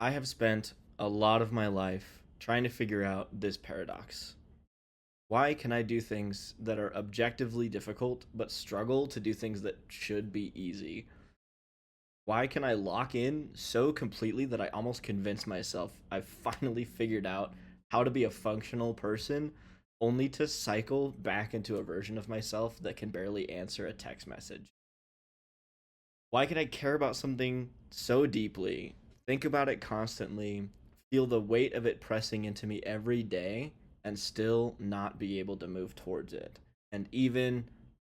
I have spent a lot of my life trying to figure out this paradox. Why can I do things that are objectively difficult but struggle to do things that should be easy? Why can I lock in so completely that I almost convince myself I've finally figured out how to be a functional person only to cycle back into a version of myself that can barely answer a text message? Why can I care about something so deeply, think about it constantly, feel the weight of it pressing into me every day, and still not be able to move towards it? And even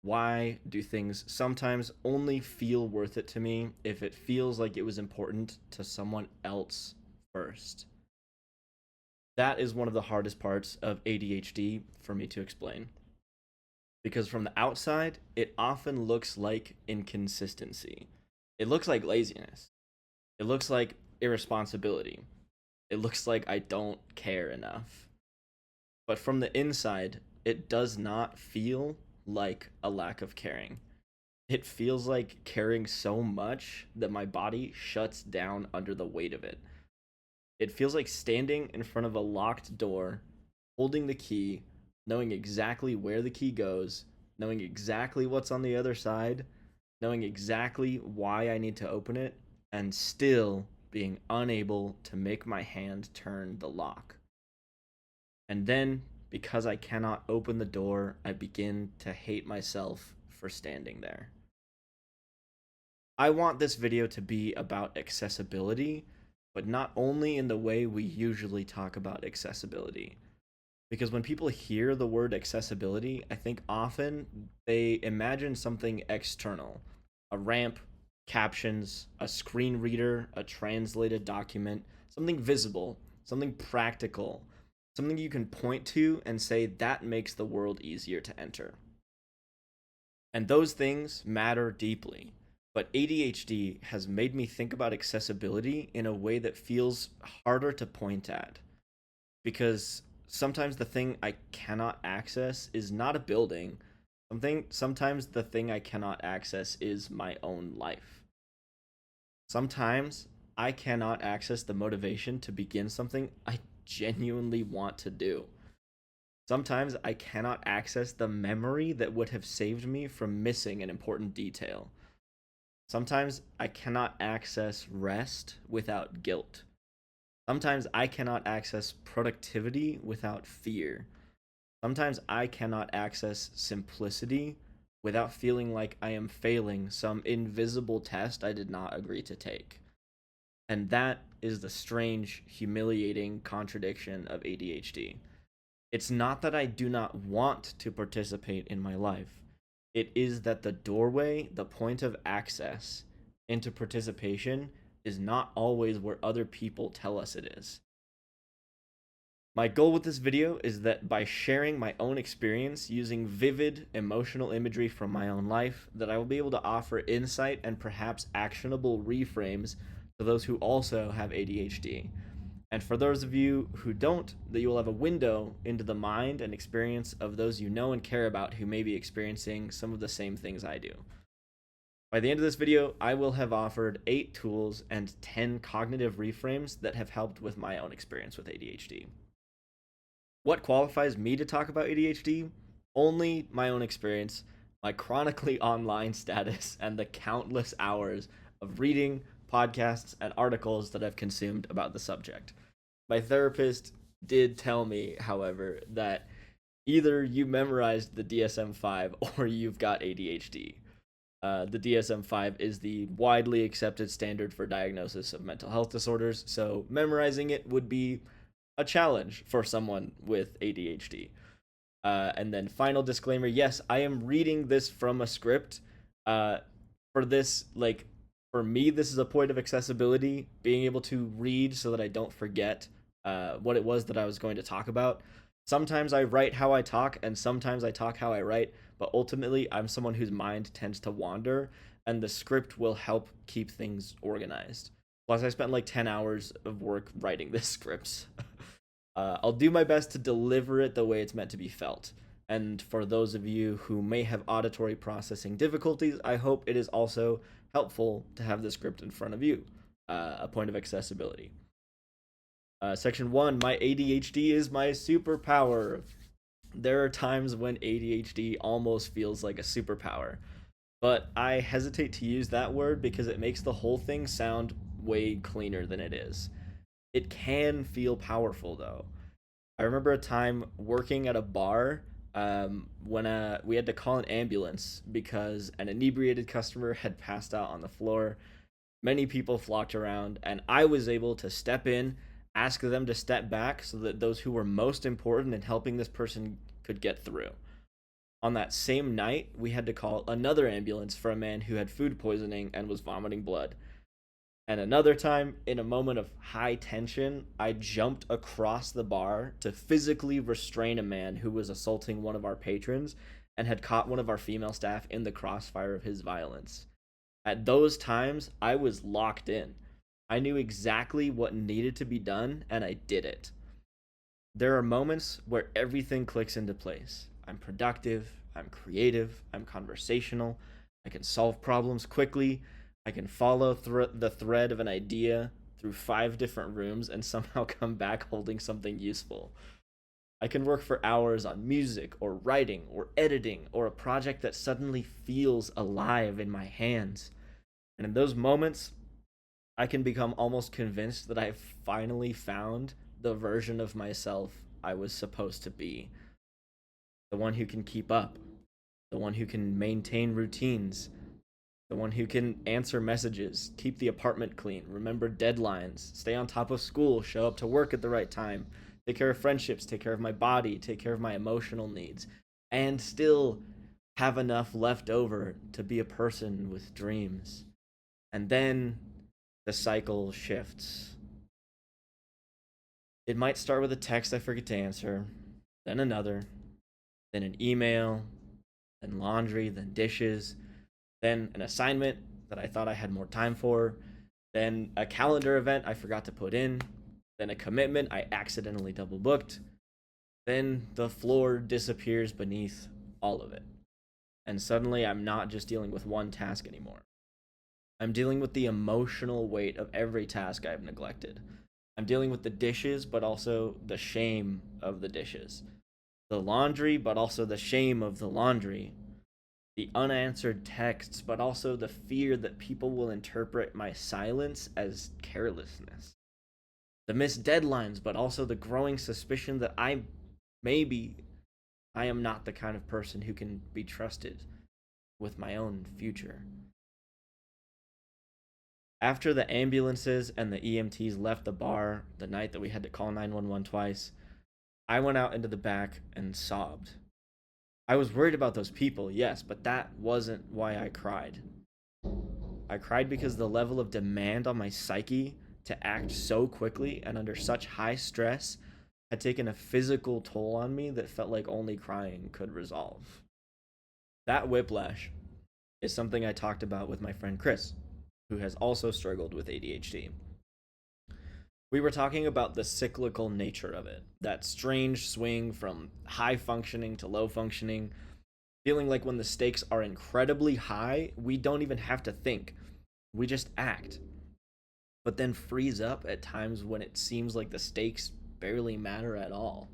why do things sometimes only feel worth it to me if it feels like it was important to someone else first? That is one of the hardest parts of ADHD for me to explain. Because from the outside, it often looks like inconsistency. It looks like laziness. It looks like irresponsibility. It looks like I don't care enough. But from the inside, it does not feel like a lack of caring. It feels like caring so much that my body shuts down under the weight of it. It feels like standing in front of a locked door, holding the key, knowing exactly where the key goes, knowing exactly what's on the other side, knowing exactly why I need to open it, and still being unable to make my hand turn the lock. And then, because I cannot open the door, I begin to hate myself for standing there. I want this video to be about accessibility, but not only in the way we usually talk about accessibility. Because when people hear the word accessibility, I think often they imagine something external, a ramp, captions, a screen reader, a translated document, something visible, something practical, something you can point to and say that makes the world easier to enter. And those things matter deeply. But ADHD has made me think about accessibility in a way that feels harder to point at. Because sometimes the thing I cannot access is not a building. Sometimes the thing I cannot access is my own life. Sometimes I cannot access the motivation to begin something I genuinely want to do. Sometimes I cannot access the memory that would have saved me from missing an important detail. Sometimes I cannot access rest without guilt. Sometimes I cannot access productivity without fear. Sometimes I cannot access simplicity without feeling like I am failing some invisible test I did not agree to take. And that is the strange, humiliating contradiction of ADHD. It's not that I do not want to participate in my life. It is that the doorway, the point of access into participation, is not always where other people tell us it is. My goal with this video is that by sharing my own experience using vivid emotional imagery from my own life, that I will be able to offer insight and perhaps actionable reframes to those who also have ADHD. And for those of you who don't, that you will have a window into the mind and experience of those you know and care about who may be experiencing some of the same things I do. By the end of this video, I will have offered 8 tools and 10 cognitive reframes that have helped with my own experience with ADHD. What qualifies me to talk about ADHD? Only my own experience, my chronically online status, and the countless hours of reading, podcasts, and articles that I've consumed about the subject. My therapist did tell me, however, that either you memorized the DSM-5 or you've got ADHD. The DSM-5 is the widely accepted standard for diagnosis of mental health disorders, so memorizing it would be a challenge for someone with ADHD. And then final disclaimer, yes, I am reading this from a script. For this, like, for me, this is a point of accessibility, being able to read so that I don't forget what it was that I was going to talk about. Sometimes I write how I talk, and sometimes I talk how I write, but ultimately, I'm someone whose mind tends to wander, and the script will help keep things organized. Plus, I spent like 10 hours of work writing this script. I'll do my best to deliver it the way it's meant to be felt. And for those of you who may have auditory processing difficulties, I hope it is also helpful to have the script in front of you, a point of accessibility. Section 1, my ADHD is my superpower. There are times when ADHD almost feels like a superpower, but I hesitate to use that word because it makes the whole thing sound way cleaner than it is. It can feel powerful though. I remember a time working at a bar when we had to call an ambulance because an inebriated customer had passed out on the floor. Many people flocked around, and I was able to step in, ask them to step back so that those who were most important in helping this person could get through. On that same night, we had to call another ambulance for a man who had food poisoning and was vomiting blood. And another time, in a moment of high tension, I jumped across the bar to physically restrain a man who was assaulting one of our patrons and had caught one of our female staff in the crossfire of his violence. At those times, I was locked in. I knew exactly what needed to be done, and I did it. There are moments where everything clicks into place. I'm productive, I'm creative, I'm conversational, I can solve problems quickly, I can follow the thread of an idea through 5 different rooms and somehow come back holding something useful. I can work for hours on music or writing or editing or a project that suddenly feels alive in my hands. And in those moments, I can become almost convinced that I've finally found the version of myself I was supposed to be. The one who can keep up, the one who can maintain routines, the one who can answer messages, keep the apartment clean, remember deadlines, stay on top of school, show up to work at the right time, take care of friendships, take care of my body, take care of my emotional needs, and still have enough left over to be a person with dreams. And then the cycle shifts. It might start with a text I forget to answer, then another, then an email, then laundry, then dishes, then an assignment that I thought I had more time for, then a calendar event I forgot to put in, then a commitment I accidentally double booked, then the floor disappears beneath all of it. And suddenly I'm not just dealing with one task anymore. I'm dealing with the emotional weight of every task I've neglected. I'm dealing with the dishes, but also the shame of the dishes. The laundry, but also the shame of the laundry. The unanswered texts, but also the fear that people will interpret my silence as carelessness. The missed deadlines, but also the growing suspicion that maybe I am not the kind of person who can be trusted with my own future. After the ambulances and the EMTs left the bar the night that we had to call 911 twice, I went out into the back and sobbed. I was worried about those people, yes, but that wasn't why I cried. I cried because the level of demand on my psyche to act so quickly and under such high stress had taken a physical toll on me that felt like only crying could resolve. That whiplash is something I talked about with my friend Chris, who has also struggled with ADHD. We were talking about the cyclical nature of it, that strange swing from high functioning to low functioning, feeling like when the stakes are incredibly high, we don't even have to think, we just act. But then freeze up at times when it seems like the stakes barely matter at all.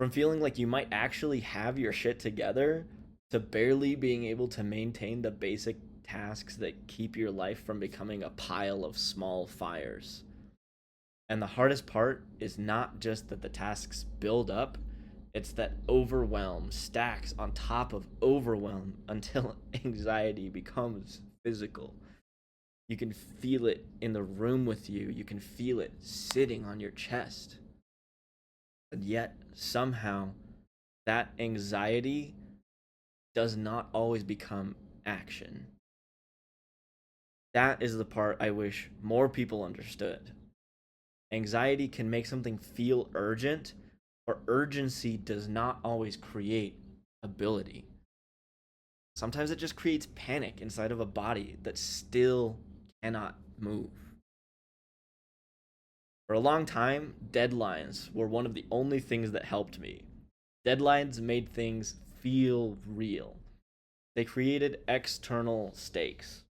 From feeling like you might actually have your shit together to barely being able to maintain the basic tasks that keep your life from becoming a pile of small fires. And the hardest part is not just that the tasks build up, it's that overwhelm stacks on top of overwhelm until anxiety becomes physical. You can feel it in the room with you, you can feel it sitting on your chest. And yet, somehow, that anxiety does not always become action. That is the part I wish more people understood. Anxiety can make something feel urgent, but urgency does not always create ability. Sometimes it just creates panic inside of a body that still cannot move. For a long time, deadlines were one of the only things that helped me. Deadlines made things feel real. They created external stakes.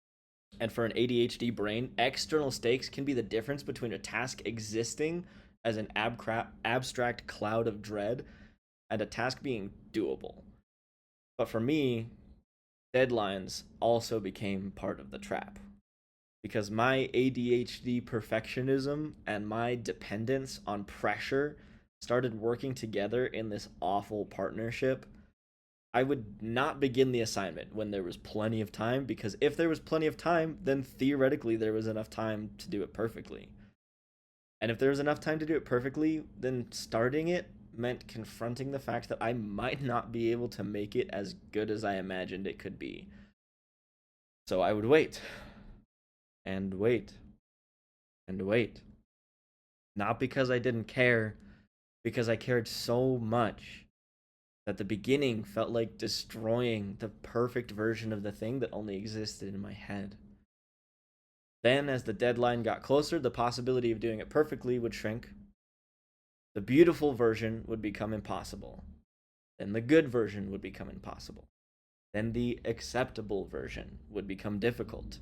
And for an ADHD brain, external stakes can be the difference between a task existing as an abstract cloud of dread and a task being doable. But for me, deadlines also became part of the trap because my ADHD perfectionism and my dependence on pressure started working together in this awful partnership. I would not begin the assignment when there was plenty of time, because if there was plenty of time, then theoretically there was enough time to do it perfectly. And if there was enough time to do it perfectly, then starting it meant confronting the fact that I might not be able to make it as good as I imagined it could be. So I would wait and wait and wait. Not because I didn't care, because I cared so much that the beginning felt like destroying the perfect version of the thing that only existed in my head. Then, as the deadline got closer, the possibility of doing it perfectly would shrink. The beautiful version would become impossible. Then the good version would become impossible. Then the acceptable version would become difficult.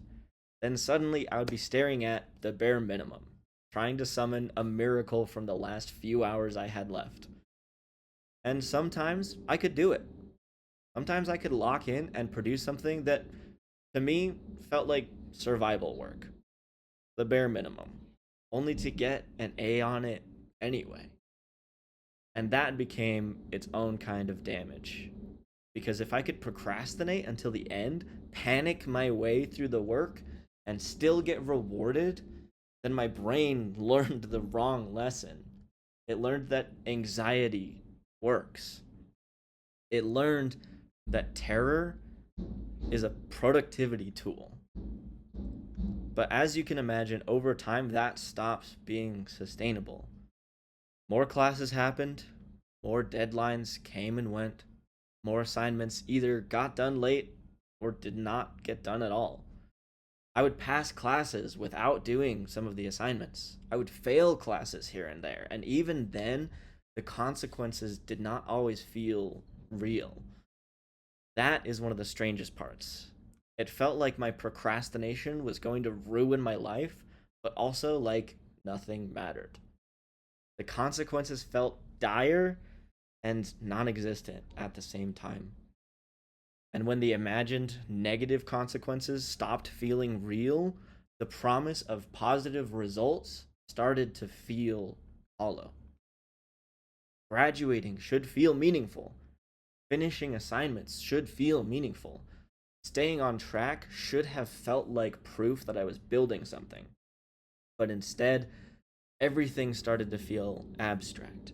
Then suddenly I would be staring at the bare minimum, trying to summon a miracle from the last few hours I had left. And sometimes I could do it. Sometimes I could lock in and produce something that, to me, felt like survival work. The bare minimum. Only to get an A on it anyway. And that became its own kind of damage. Because if I could procrastinate until the end, panic my way through the work, and still get rewarded, then my brain learned the wrong lesson. It learned that anxiety works. It learned that terror is a productivity tool. But as you can imagine, over time, that stops being sustainable. More classes happened, more deadlines came and went, more assignments either got done late or did not get done at all. I would pass classes without doing some of the assignments. I would fail classes here and there, and even then, the consequences did not always feel real. That is one of the strangest parts. It felt like my procrastination was going to ruin my life, but also like nothing mattered. The consequences felt dire and non existent at the same time. And when the imagined negative consequences stopped feeling real, the promise of positive results started to feel hollow. Graduating should feel meaningful. Finishing assignments should feel meaningful. Staying on track should have felt like proof that I was building something. But instead, everything started to feel abstract.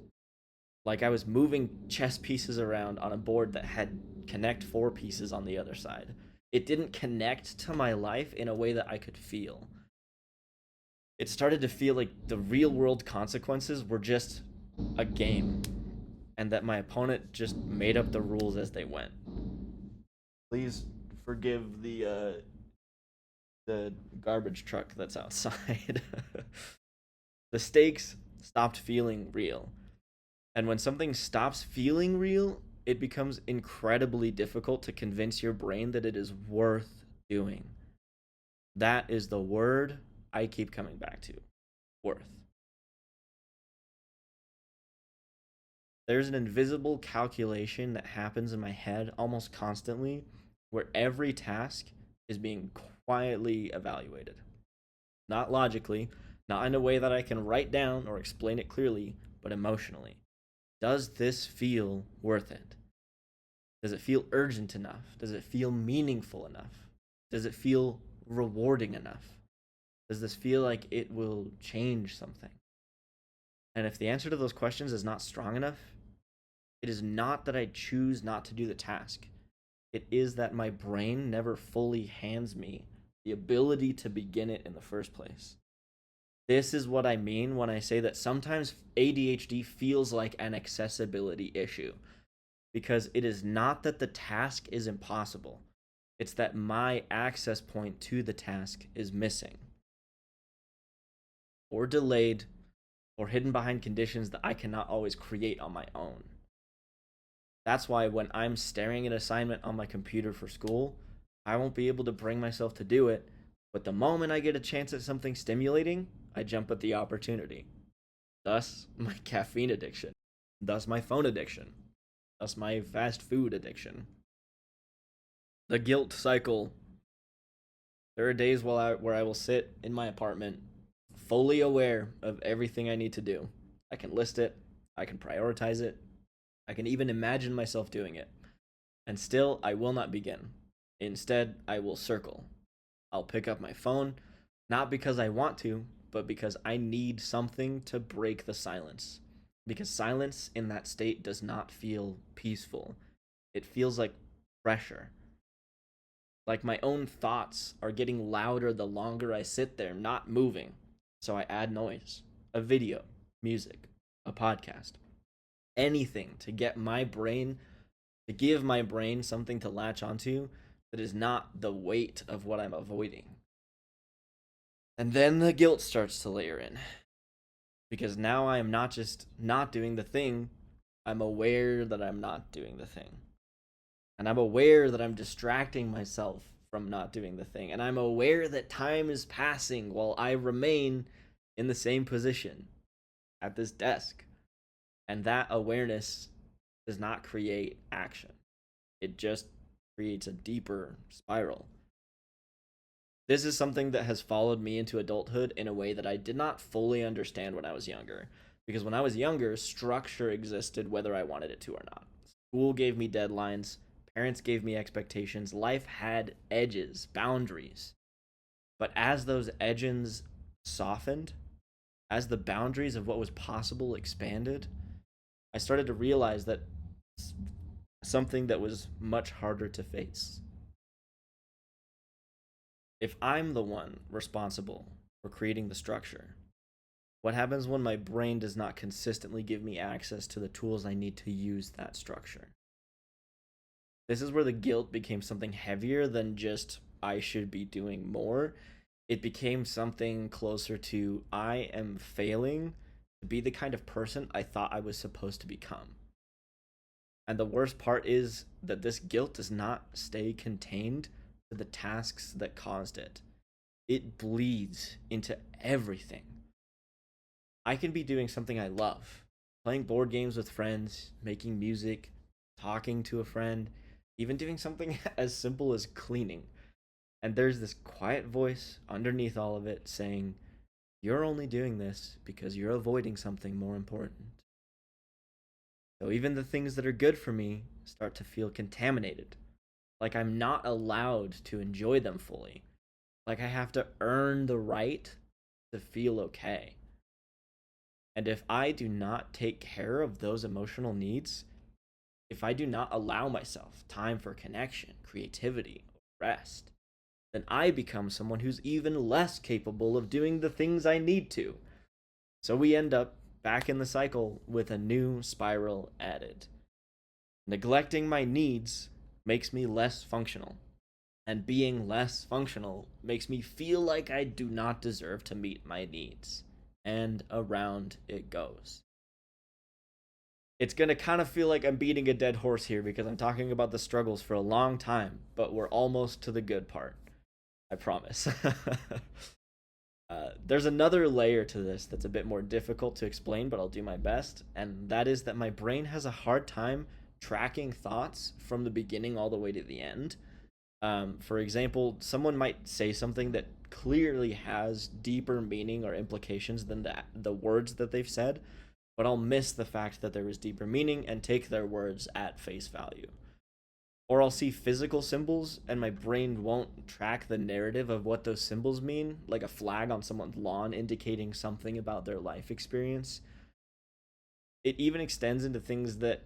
Like I was moving chess pieces around on a board that had connect 4 pieces on the other side. It didn't connect to my life in a way that I could feel. It started to feel like the real world consequences were just a game, and that my opponent just made up the rules as they went. Please forgive the garbage truck that's outside. The stakes stopped feeling real. And when something stops feeling real, it becomes incredibly difficult to convince your brain that it is worth doing. That is the word I keep coming back to. Worth. There's an invisible calculation that happens in my head almost constantly where every task is being quietly evaluated. Not logically, not in a way that I can write down or explain it clearly, but emotionally. Does this feel worth it? Does it feel urgent enough? Does it feel meaningful enough? Does it feel rewarding enough? Does this feel like it will change something? And if the answer to those questions is not strong enough, it is not that I choose not to do the task. It is that my brain never fully hands me the ability to begin it in the first place. This is what I mean when I say that sometimes ADHD feels like an accessibility issue. Because it is not that the task is impossible. It's that my access point to the task is missing, or delayed, or hidden behind conditions that I cannot always create on my own. That's why when I'm staring at an assignment on my computer for school, I won't be able to bring myself to do it, But the moment I get a chance at something stimulating, I jump at the opportunity. Thus, my caffeine addiction. Thus, my phone addiction. Thus, my fast food addiction. The guilt cycle. There are days where I will sit in my apartment, fully aware of everything I need to do. I can list it, I can prioritize it, I can even imagine myself doing it. And still, I will not begin. Instead, I will circle. I'll pick up my phone, not because I want to, but because I need something to break the silence. Because silence in that state does not feel peaceful. It feels like pressure. Like my own thoughts are getting louder the longer I sit there, not moving. So I add noise, a video, music, a podcast, anything to give my brain something to latch onto that is not the weight of what I'm avoiding. And then the guilt starts to layer in. Because now I am not just not doing the thing, I'm aware that I'm not doing the thing. And I'm aware that I'm distracting myself from not doing the thing. And I'm aware that time is passing while I remain in the same position at this desk. And that awareness does not create action. It just creates a deeper spiral. This is something that has followed me into adulthood in a way that I did not fully understand when I was younger. Because when I was younger, structure existed whether I wanted it to or not. School gave me deadlines, parents gave me expectations, life had edges, boundaries. But as those edges softened, as the boundaries of what was possible expanded, I started to realize that something that was much harder to face. If I'm the one responsible for creating the structure, what happens when my brain does not consistently give me access to the tools I need to use that structure? This is where the guilt became something heavier than just I should be doing more. It became something closer to I am failing to be the kind of person I thought I was supposed to become. And the worst part is that this guilt does not stay contained to the tasks that caused it. It bleeds into everything. I can be doing something I love, playing board games with friends, making music, talking to a friend, even doing something as simple as cleaning. And there's this quiet voice underneath all of it saying, you're only doing this because you're avoiding something more important. So even the things that are good for me start to feel contaminated. Like I'm not allowed to enjoy them fully. Like I have to earn the right to feel okay. And if I do not take care of those emotional needs, if I do not allow myself time for connection, creativity, rest, then I become someone who's even less capable of doing the things I need to. So we end up back in the cycle with a new spiral added. Neglecting my needs makes me less functional, and being less functional makes me feel like I do not deserve to meet my needs. And around it goes. It's going to kind of feel like I'm beating a dead horse here because I'm talking about the struggles for a long time, but we're almost to the good part. I promise. There's another layer to this that's a bit more difficult to explain, but I'll do my best, and that is that my brain has a hard time tracking thoughts from the beginning all the way to the end. For example, someone might say something that clearly has deeper meaning or implications than the words that they've said, but I'll miss the fact that there is deeper meaning and take their words at face value. Or I'll see physical symbols and my brain won't track the narrative of what those symbols mean, like a flag on someone's lawn indicating something about their life experience. It even extends into things that,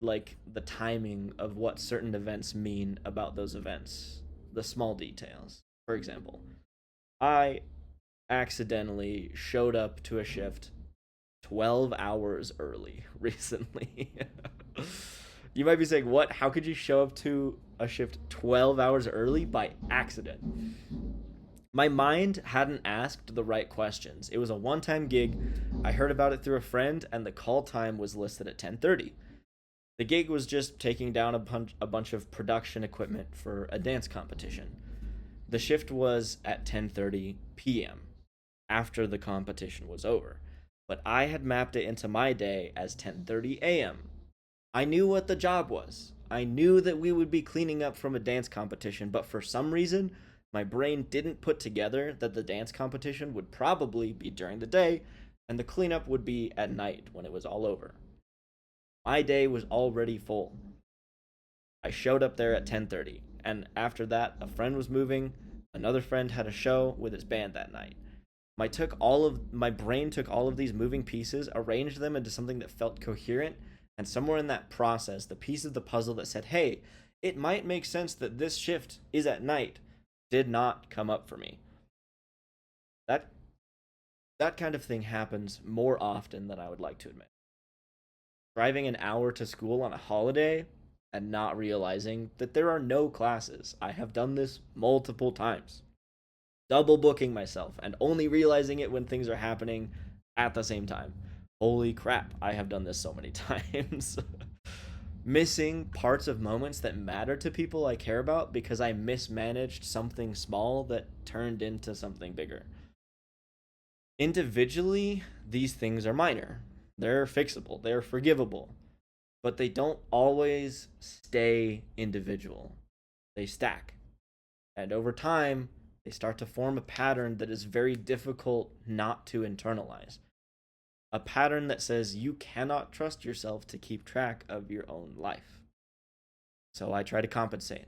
like the timing of what certain events mean about those events, the small details. For example, I accidentally showed up to a shift 12 hours early recently. You might be saying, what? How could you show up to a shift 12 hours early? By accident. My mind hadn't asked the right questions. It was a one-time gig. I heard about it through a friend, and the call time was listed at 10:30. The gig was just taking down a bunch of production equipment for a dance competition. The shift was at 10:30 p.m. after the competition was over, but I had mapped it into my day as 10:30 a.m. I knew what the job was. I knew that we would be cleaning up from a dance competition, but for some reason, my brain didn't put together that the dance competition would probably be during the day and the cleanup would be at night when it was all over. My day was already full. I showed up there at 10:30, and after that, a friend was moving, another friend had a show with his band that night. My brain took all of these moving pieces, arranged them into something that felt coherent, and somewhere in that process, the piece of the puzzle that said, "Hey, it might make sense that this shift is at night," did not come up for me. That that kind of thing happens more often than I would like to admit. Driving an hour to school on a holiday and not realizing that there are no classes. I have done this multiple times. Double booking myself and only realizing it when things are happening at the same time. Holy crap, I have done this so many times. Missing parts of moments that matter to people I care about because I mismanaged something small that turned into something bigger. Individually, these things are minor. They're fixable, they're forgivable, but they don't always stay individual. They stack. And over time, they start to form a pattern that is very difficult not to internalize. A pattern that says you cannot trust yourself to keep track of your own life. So I try to compensate.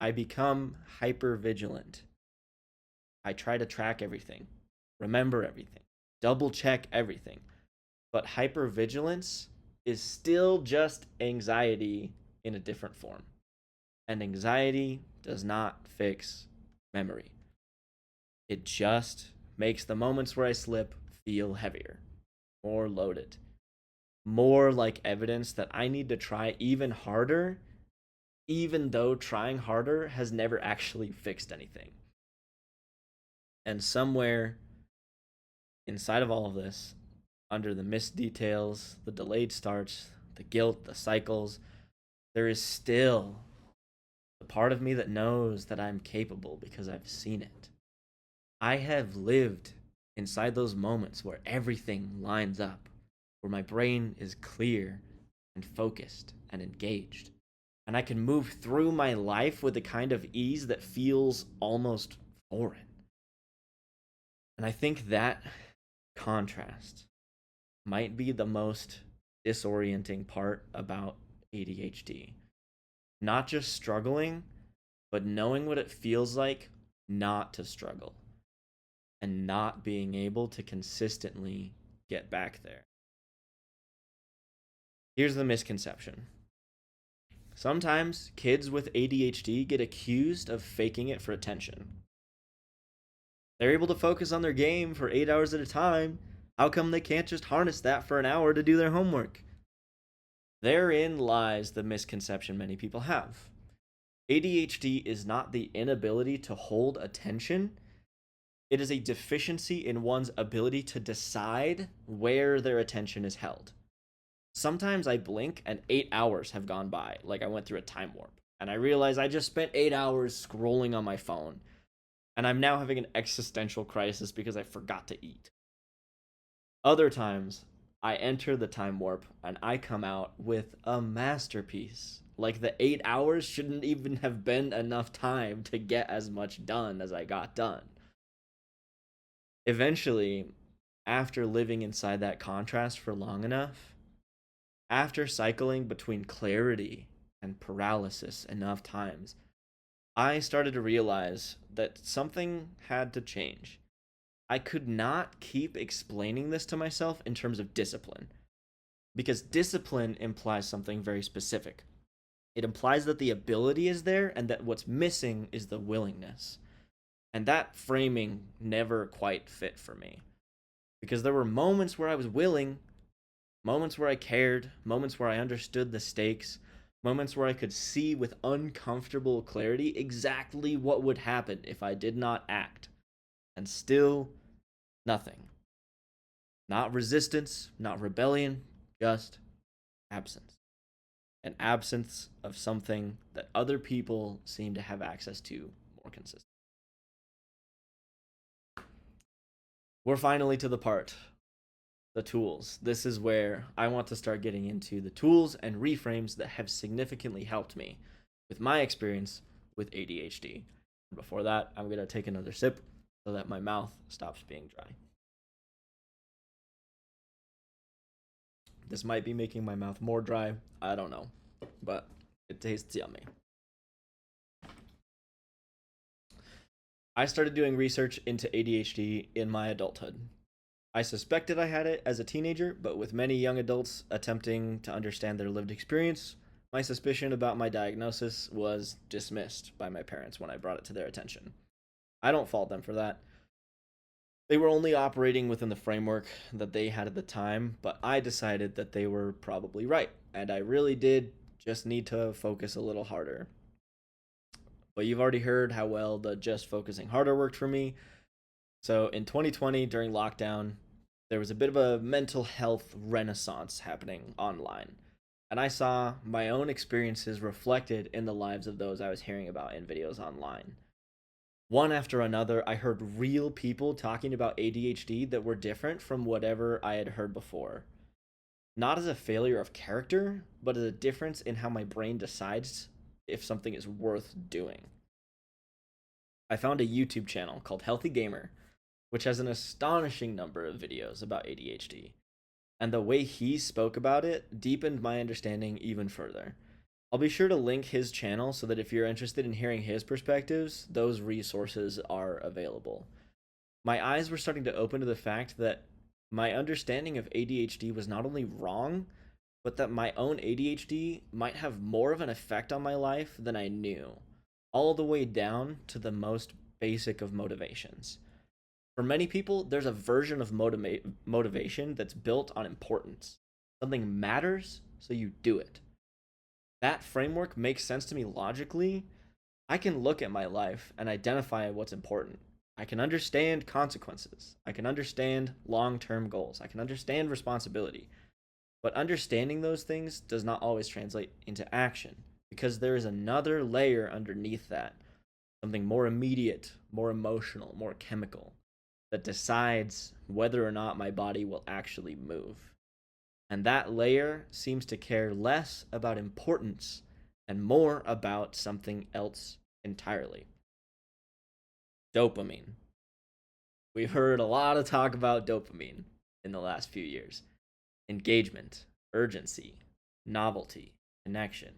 I become hyper vigilant. I try to track everything, remember everything, double check everything. But hypervigilance is still just anxiety in a different form. And anxiety does not fix memory. It just makes the moments where I slip feel heavier, more loaded, more like evidence that I need to try even harder, even though trying harder has never actually fixed anything. And somewhere inside of all of this, under the missed details, the delayed starts, the guilt, the cycles, there is still the part of me that knows that I'm capable because I've seen it. I have lived inside those moments where everything lines up, where my brain is clear and focused and engaged. And I can move through my life with a kind of ease that feels almost foreign. And I think that contrast might be the most disorienting part about ADHD. Not just struggling, but knowing what it feels like not to struggle and not being able to consistently get back there. Here's the misconception. Sometimes kids with ADHD get accused of faking it for attention. They're able to focus on their game for 8 hours at a time. How come they can't just harness that for an hour to do their homework? Therein lies the misconception many people have. ADHD is not the inability to hold attention, it is a deficiency in one's ability to decide where their attention is held. Sometimes I blink and 8 hours have gone by, like I went through a time warp, and I realize I just spent 8 hours scrolling on my phone, and I'm now having an existential crisis because I forgot to eat. Other times, I enter the time warp and I come out with a masterpiece. Like the 8 hours shouldn't even have been enough time to get as much done as I got done. Eventually, after living inside that contrast for long enough, after cycling between clarity and paralysis enough times, I started to realize that something had to change. I could not keep explaining this to myself in terms of discipline, because discipline implies something very specific. It implies that the ability is there and that what's missing is the willingness. And that framing never quite fit for me, because there were moments where I was willing, moments where I cared, moments where I understood the stakes, moments where I could see with uncomfortable clarity exactly what would happen if I did not act. And still, nothing. Not resistance, not rebellion, just absence. An absence of something that other people seem to have access to more consistently. We're finally to the part, the tools. This is where I want to start getting into the tools and reframes that have significantly helped me with my experience with ADHD. Before that, I'm going to take another sip so that my mouth stops being dry. This might be making my mouth more dry. I don't know, but it tastes yummy. I started doing research into ADHD in my adulthood. I suspected I had it as a teenager, but with many young adults attempting to understand their lived experience, my suspicion about my diagnosis was dismissed by my parents when I brought it to their attention. I don't fault them for that. They were only operating within the framework that they had at the time, but I decided that they were probably right, and I really did just need to focus a little harder. But you've already heard how well the just focusing harder worked for me. So in 2020, during lockdown, there was a bit of a mental health renaissance happening online. And I saw my own experiences reflected in the lives of those I was hearing about in videos online. One after another, I heard real people talking about ADHD that were different from whatever I had heard before. Not as a failure of character, but as a difference in how my brain decides if something is worth doing. I found a YouTube channel called Healthy Gamer, which has an astonishing number of videos about ADHD. And the way he spoke about it deepened my understanding even further. I'll be sure to link his channel so that if you're interested in hearing his perspectives, those resources are available. My eyes were starting to open to the fact that my understanding of ADHD was not only wrong, but that my own ADHD might have more of an effect on my life than I knew, all the way down to the most basic of motivations. For many people, there's a version of motivation that's built on importance. Something matters, so you do it. That framework makes sense to me logically. I can look at my life and identify what's important. I can understand consequences. I can understand long-term goals. I can understand responsibility. But understanding those things does not always translate into action because there is another layer underneath that, something more immediate, more emotional, more chemical, that decides whether or not my body will actually move. And that layer seems to care less about importance and more about something else entirely. Dopamine. We've heard a lot of talk about dopamine in the last few years. Engagement, urgency, novelty, connection.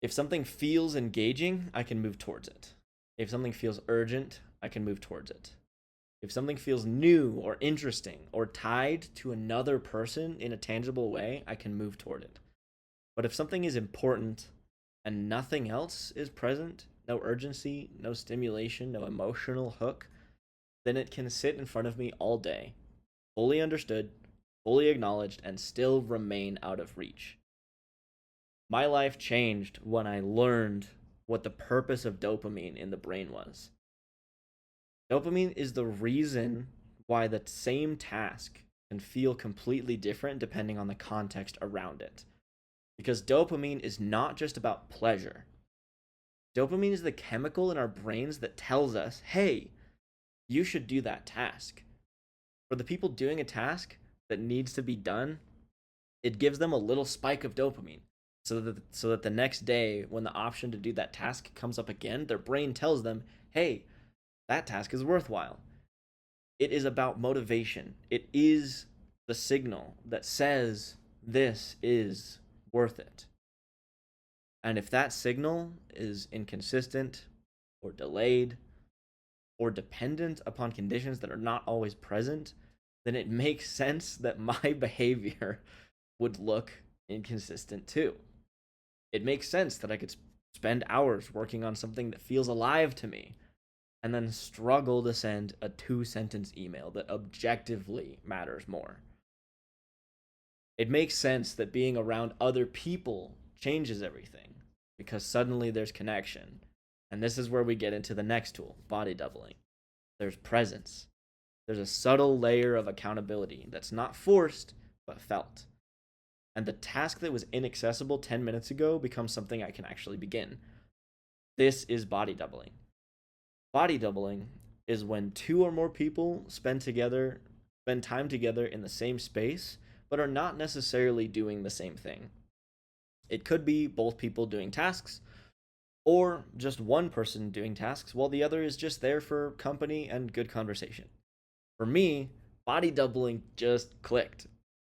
If something feels engaging, I can move towards it. If something feels urgent, I can move towards it. If something feels new or interesting or tied to another person in a tangible way, I can move toward it. But if something is important and nothing else is present, no urgency, no stimulation, no emotional hook, then it can sit in front of me all day, fully understood, fully acknowledged, and still remain out of reach. My life changed when I learned what the purpose of dopamine in the brain was. Dopamine is the reason why the same task can feel completely different depending on the context around it. Because dopamine is not just about pleasure. Dopamine is the chemical in our brains that tells us, hey, you should do that task. For the people doing a task that needs to be done, it gives them a little spike of dopamine. So that the next day, when the option to do that task comes up again, their brain tells them, hey, that task is worthwhile. It is about motivation. It is the signal that says this is worth it. And if that signal is inconsistent or delayed or dependent upon conditions that are not always present, then it makes sense that my behavior would look inconsistent too. It makes sense that I could spend hours working on something that feels alive to me and then struggle to send a 2-sentence email that objectively matters more. It makes sense that being around other people changes everything because suddenly there's connection. And this is where we get into the next tool, body doubling. There's presence. There's a subtle layer of accountability that's not forced, but felt. And the task that was inaccessible 10 minutes ago becomes something I can actually begin. This is body doubling. Body doubling is when two or more people spend time together in the same space, but are not necessarily doing the same thing. It could be both people doing tasks, or just one person doing tasks while the other is just there for company and good conversation. For me, body doubling just clicked.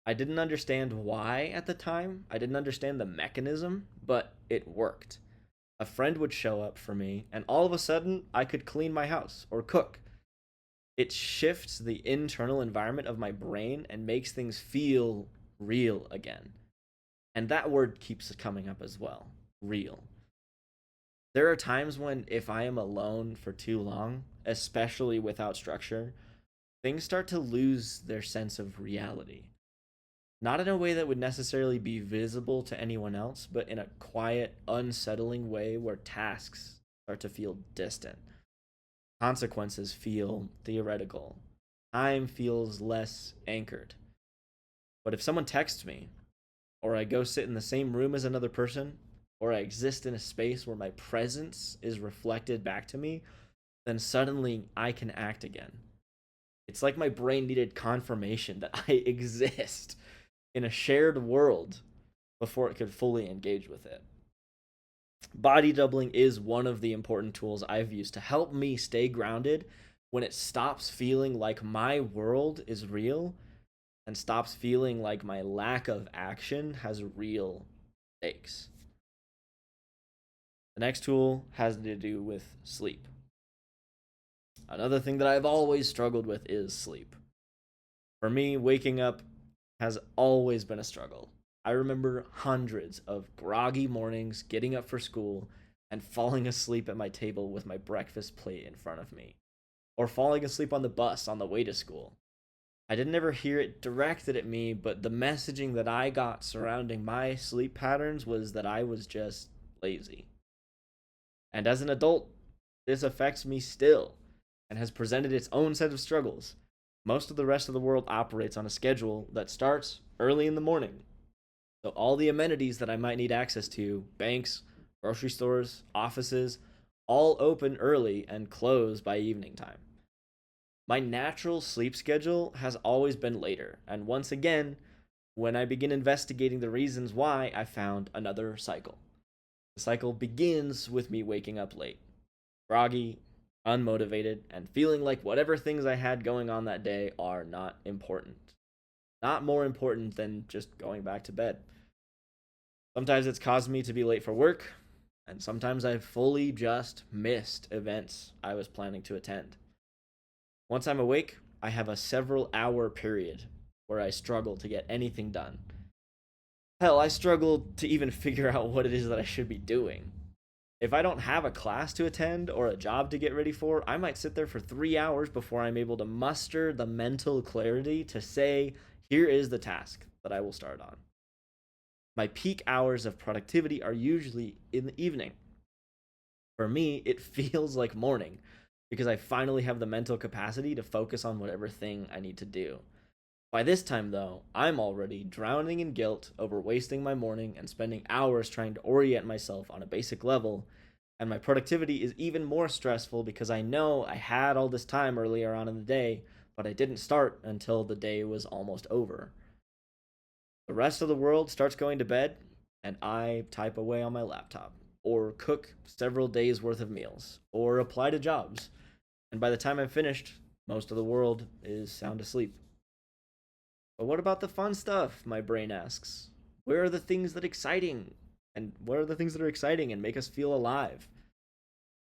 I didn't understand why at the time. I didn't understand the mechanism, but it worked. A friend would show up for me, and all of a sudden, I could clean my house or cook. It shifts the internal environment of my brain and makes things feel real again. And that word keeps coming up as well, real. There are times when, if I am alone for too long, especially without structure, things start to lose their sense of reality. Not in a way that would necessarily be visible to anyone else, but in a quiet, unsettling way where tasks start to feel distant. Consequences feel theoretical. Time feels less anchored. But if someone texts me, or I go sit in the same room as another person, or I exist in a space where my presence is reflected back to me, then suddenly I can act again. It's like my brain needed confirmation that I exist in a shared world before it could fully engage with it. Body doubling is one of the important tools I've used to help me stay grounded when it stops feeling like my world is real and stops feeling like my lack of action has real stakes. The next tool has to do with sleep. Another thing that I've always struggled with is sleep. For me, waking up has always been a struggle. I remember hundreds of groggy mornings getting up for school and falling asleep at my table with my breakfast plate in front of me, or falling asleep on the bus on the way to school. I didn't ever hear it directed at me, but the messaging that I got surrounding my sleep patterns was that I was just lazy. And as an adult, this affects me still and has presented its own set of struggles. Most of the rest of the world operates on a schedule that starts early in the morning. So all the amenities that I might need access to, banks, grocery stores, offices, all open early and close by evening time. My natural sleep schedule has always been later, and once again, when I begin investigating the reasons why, I found another cycle. The cycle begins with me waking up late, groggy, unmotivated, and feeling like whatever things I had going on that day are not important. Not more important than just going back to bed. Sometimes it's caused me to be late for work, and sometimes I've fully just missed events I was planning to attend. Once I'm awake, I have a several hour period where I struggle to get anything done. Hell, I struggle to even figure out what it is that I should be doing. If I don't have a class to attend or a job to get ready for, I might sit there for 3 hours before I'm able to muster the mental clarity to say, here is the task that I will start on. My peak hours of productivity are usually in the evening. For me, it feels like morning because I finally have the mental capacity to focus on whatever thing I need to do. By this time, though, I'm already drowning in guilt over wasting my morning and spending hours trying to orient myself on a basic level, and my productivity is even more stressful because I know I had all this time earlier on in the day, but I didn't start until the day was almost over. The rest of the world starts going to bed, and I type away on my laptop, or cook several days' worth of meals, or apply to jobs. And by the time I'm finished, most of the world is sound asleep. But what about the fun stuff? My brain asks. Where are the things that exciting? And what are the things that are exciting and make us feel alive?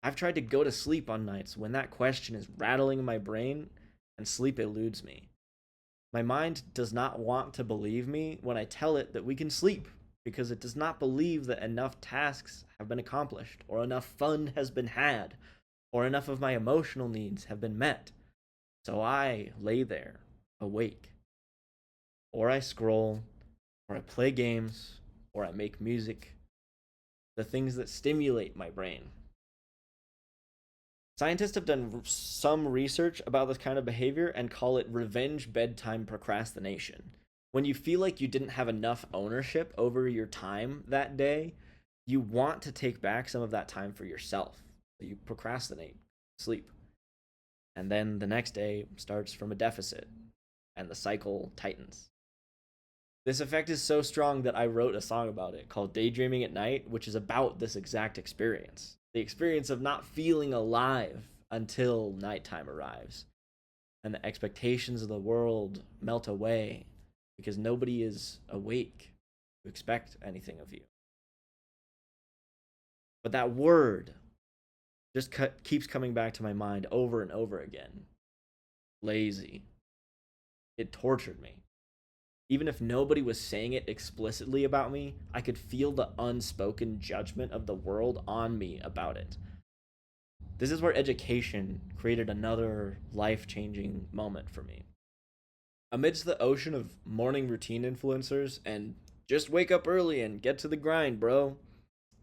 I've tried to go to sleep on nights when that question is rattling in my brain and sleep eludes me. My mind does not want to believe me when I tell it that we can sleep because it does not believe that enough tasks have been accomplished or enough fun has been had or enough of my emotional needs have been met. So I lay there, awake. Or I scroll, or I play games, or I make music. The things that stimulate my brain. Scientists have done some research about this kind of behavior and call it revenge bedtime procrastination. When you feel like you didn't have enough ownership over your time that day, you want to take back some of that time for yourself. So you procrastinate, sleep. And then the next day starts from a deficit, and the cycle tightens. This effect is so strong that I wrote a song about it called Daydreaming at Night, which is about this exact experience. The experience of not feeling alive until nighttime arrives. And the expectations of the world melt away because nobody is awake to expect anything of you. But that word just keeps coming back to my mind over and over again. Lazy. It tortured me. Even if nobody was saying it explicitly about me, I could feel the unspoken judgment of the world on me about it. This is where education created another life-changing moment for me. Amidst the ocean of morning routine influencers and just wake up early and get to the grind, bro,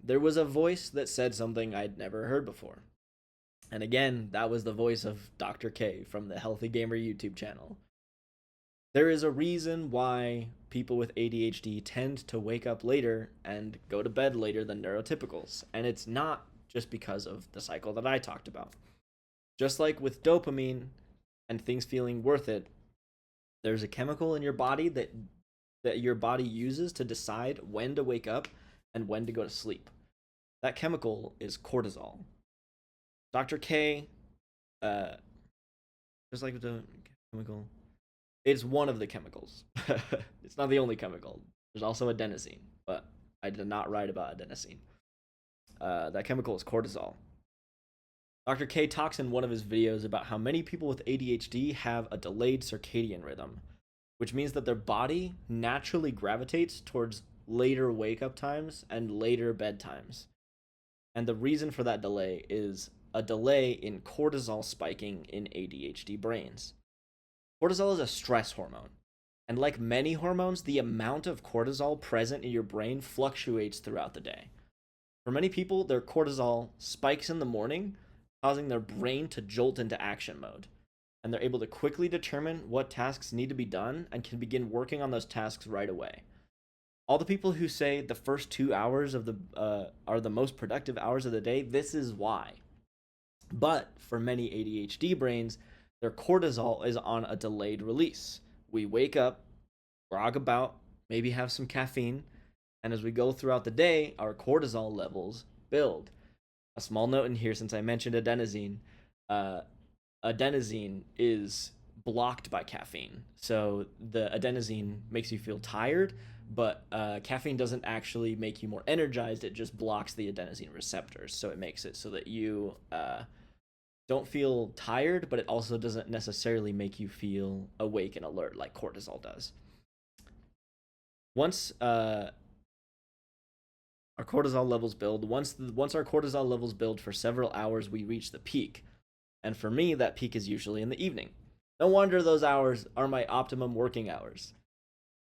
there was a voice that said something I'd never heard before. And again, that was the voice of Dr. K from the Healthy Gamer YouTube channel. There is a reason why people with ADHD tend to wake up later and go to bed later than neurotypicals, and it's not just because of the cycle that I talked about. Just like with dopamine and things feeling worth it, there's a chemical in your body that your body uses to decide when to wake up and when to go to sleep. That chemical is cortisol. Dr. K, just like the chemical, it's one of the chemicals. It's not the only chemical. There's also adenosine, but I did not write about adenosine. That chemical is cortisol. Dr. K talks in one of his videos about how many people with ADHD have a delayed circadian rhythm, which means that their body naturally gravitates towards later wake up times and later bedtimes. And the reason for that delay is a delay in cortisol spiking in ADHD brains. Cortisol is a stress hormone, and like many hormones, the amount of cortisol present in your brain fluctuates throughout the day. For many people, their cortisol spikes in the morning, causing their brain to jolt into action mode, and they're able to quickly determine what tasks need to be done and can begin working on those tasks right away. All the people who say the first 2 hours of are the most productive hours of the day, this is why. But for many ADHD brains, their cortisol is on a delayed release. We wake up, grog about, maybe have some caffeine, and as we go throughout the day, our cortisol levels build. A small note in here, since I mentioned adenosine, adenosine is blocked by caffeine. So the adenosine makes you feel tired, but caffeine doesn't actually make you more energized. It just blocks the adenosine receptors. So it makes it so that you don't feel tired, but it also doesn't necessarily make you feel awake and alert like cortisol does. Once our cortisol levels build, once our cortisol levels build for several hours, we reach the peak. And for me, that peak is usually in the evening. No wonder those hours are my optimum working hours.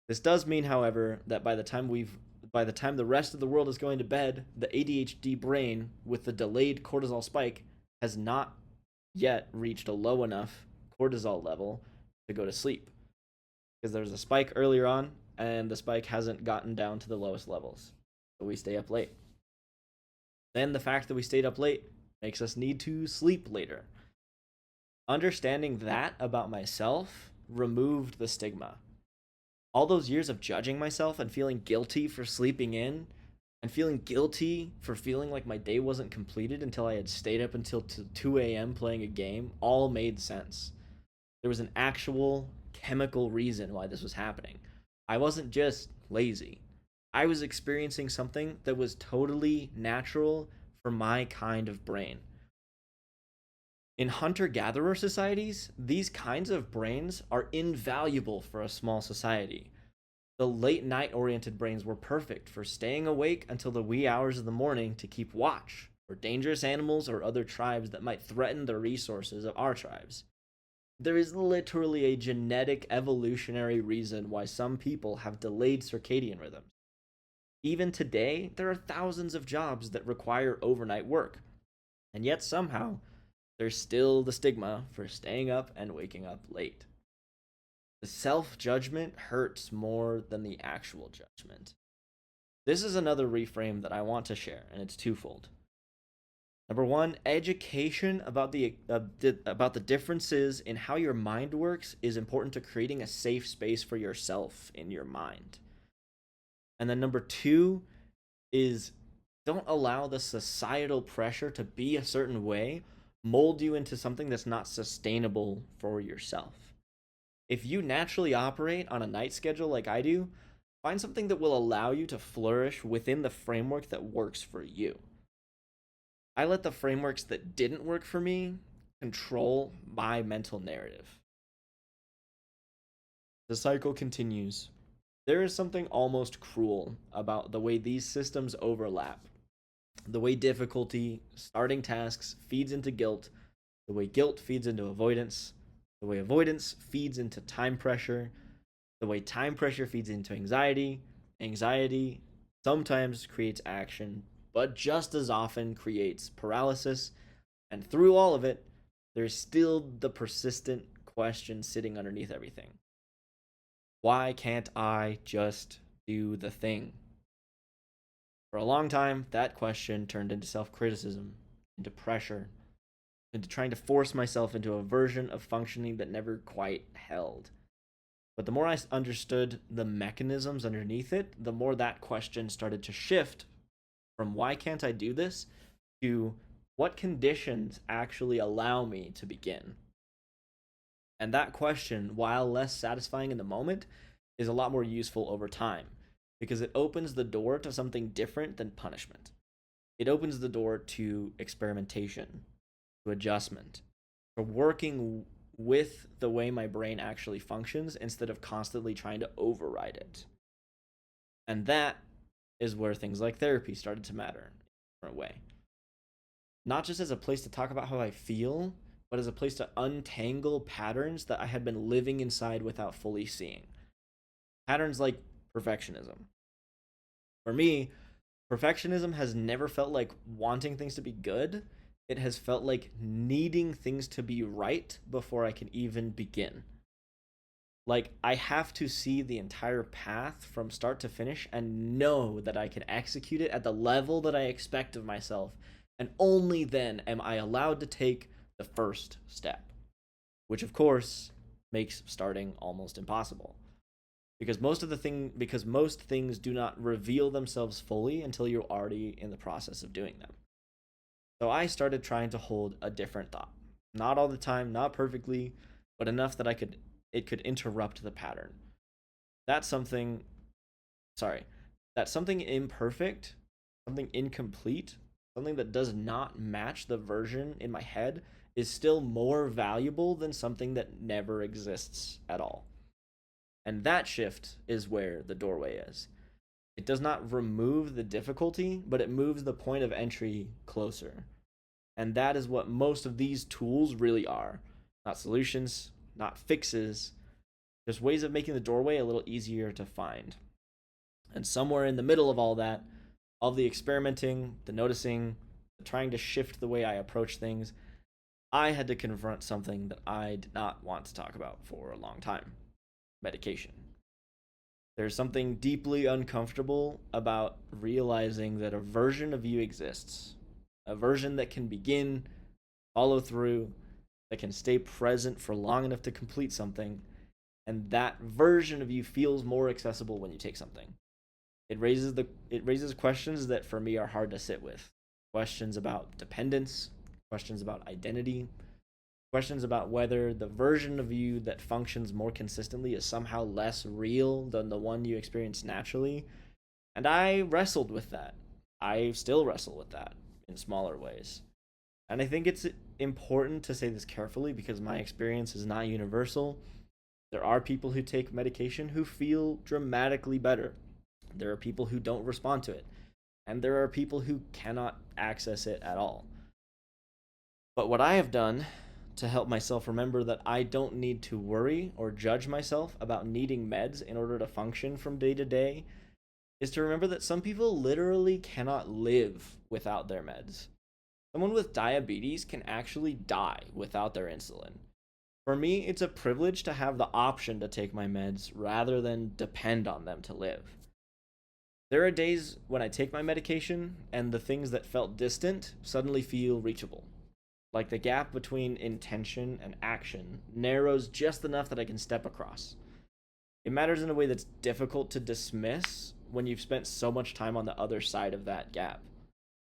This does mean, however, that by the time the rest of the world is going to bed, the ADHD brain with the delayed cortisol spike has not yet reached a low enough cortisol level to go to sleep. Because there's a spike earlier on, and the spike hasn't gotten down to the lowest levels. So we stay up late. Then the fact that we stayed up late makes us need to sleep later. Understanding that about myself removed the stigma. All those years of judging myself and feeling guilty for sleeping in, and feeling guilty for feeling like my day wasn't completed until I had stayed up until 2 a.m. playing a game, all made sense. There was an actual chemical reason why this was happening. I wasn't just lazy. I was experiencing something that was totally natural for my kind of brain. In hunter-gatherer societies, these kinds of brains are invaluable for a small society. The late night-oriented brains were perfect for staying awake until the wee hours of the morning to keep watch for dangerous animals or other tribes that might threaten the resources of our tribes. There is literally a genetic evolutionary reason why some people have delayed circadian rhythms. Even today, there are thousands of jobs that require overnight work, and yet somehow, there's still the stigma for staying up and waking up late. The self-judgment hurts more than the actual judgment. This is another reframe that I want to share, and it's twofold. Number one, education about the differences in how your mind works is important to creating a safe space for yourself in your mind. And then number two is don't allow the societal pressure to be a certain way mold you into something that's not sustainable for yourself. If you naturally operate on a night schedule like I do, find something that will allow you to flourish within the framework that works for you. I let the frameworks that didn't work for me control my mental narrative. The cycle continues. There is something almost cruel about the way these systems overlap. The way difficulty, starting tasks, feeds into guilt, the way guilt feeds into avoidance, the way avoidance feeds into time pressure, the way time pressure feeds into anxiety, anxiety sometimes creates action, but just as often creates paralysis. And through all of it, there's still the persistent question sitting underneath everything. Why can't I just do the thing? For a long time, that question turned into self criticism, into pressure, into trying to force myself into a version of functioning that never quite held. But the more I understood the mechanisms underneath it, the more that question started to shift from why can't I do this to what conditions actually allow me to begin. And that question, while less satisfying in the moment, is a lot more useful over time because it opens the door to something different than punishment. It opens the door to experimentation, to adjustment, to working with the way my brain actually functions instead of constantly trying to override it. And that is where things like therapy started to matter in a different way. Not just as a place to talk about how I feel, but as a place to untangle patterns that I had been living inside without fully seeing. Patterns like perfectionism. For me, perfectionism has never felt like wanting things to be good. It has felt like needing things to be right before I can even begin. Like, I have to see the entire path from start to finish and know that I can execute it at the level that I expect of myself. And only then am I allowed to take the first step, which of course makes starting almost impossible. Because most things do not reveal themselves fully until you're already in the process of doing them. So I started trying to hold a different thought. Not all the time, not perfectly, but enough that it could interrupt the pattern. That's something sorry, that something imperfect, something incomplete, something that does not match the version in my head is still more valuable than something that never exists at all. And that shift is where the doorway is. It does not remove the difficulty, but it moves the point of entry closer. And that is what most of these tools really are. Not solutions, not fixes, just ways of making the doorway a little easier to find. And somewhere in the middle of all that, all the experimenting, the noticing, the trying to shift the way I approach things, I had to confront something that I did not want to talk about for a long time: medication. There's something deeply uncomfortable about realizing that a version of you exists, a version that can begin, follow through, that can stay present for long enough to complete something, and that version of you feels more accessible when you take something. It raises questions that for me are hard to sit with. Questions about dependence, questions about identity, questions about whether the version of you that functions more consistently is somehow less real than the one you experience naturally. And I wrestled with that. I still wrestle with that in smaller ways. And I think it's important to say this carefully because my experience is not universal. There are people who take medication who feel dramatically better. There are people who don't respond to it. And there are people who cannot access it at all. But what I have done to help myself remember that I don't need to worry or judge myself about needing meds in order to function from day to day is to remember that some people literally cannot live without their meds. Someone with diabetes can actually die without their insulin. For me, it's a privilege to have the option to take my meds rather than depend on them to live. There are days when I take my medication and the things that felt distant suddenly feel reachable. Like the gap between intention and action narrows just enough that I can step across. It matters in a way that's difficult to dismiss when you've spent so much time on the other side of that gap.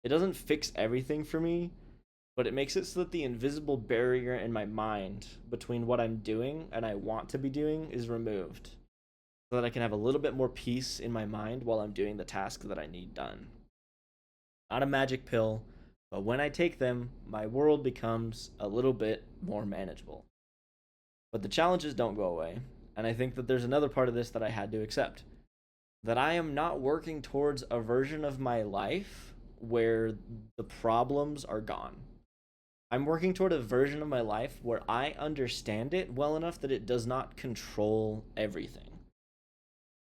It doesn't fix everything for me, but it makes it so that the invisible barrier in my mind between what I'm doing and I want to be doing is removed, so that I can have a little bit more peace in my mind while I'm doing the task that I need done. Not a magic pill, but when I take them, my world becomes a little bit more manageable. But the challenges don't go away, and I think that there's another part of this that I had to accept, that I am not working towards a version of my life where the problems are gone. I'm working toward a version of my life where I understand it well enough that it does not control everything.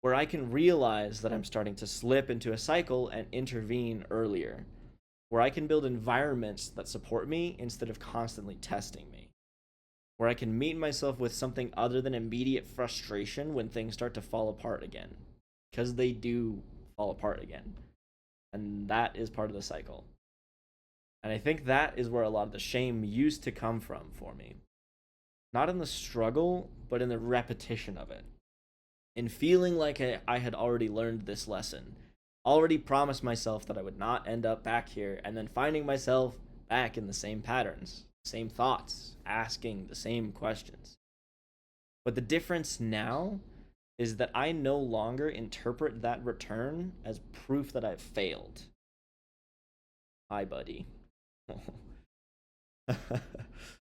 Where I can realize that I'm starting to slip into a cycle and intervene earlier. Where I can build environments that support me instead of constantly testing me. Where I can meet myself with something other than immediate frustration when things start to fall apart again. Because they do fall apart again. And that is part of the cycle. And I think that is where a lot of the shame used to come from for me. Not in the struggle, but in the repetition of it. In feeling like I had already learned this lesson, already promised myself that I would not end up back here, and then finding myself back in the same patterns, same thoughts, asking the same questions. But the difference now is that I no longer interpret that return as proof that I've failed. Hi, buddy.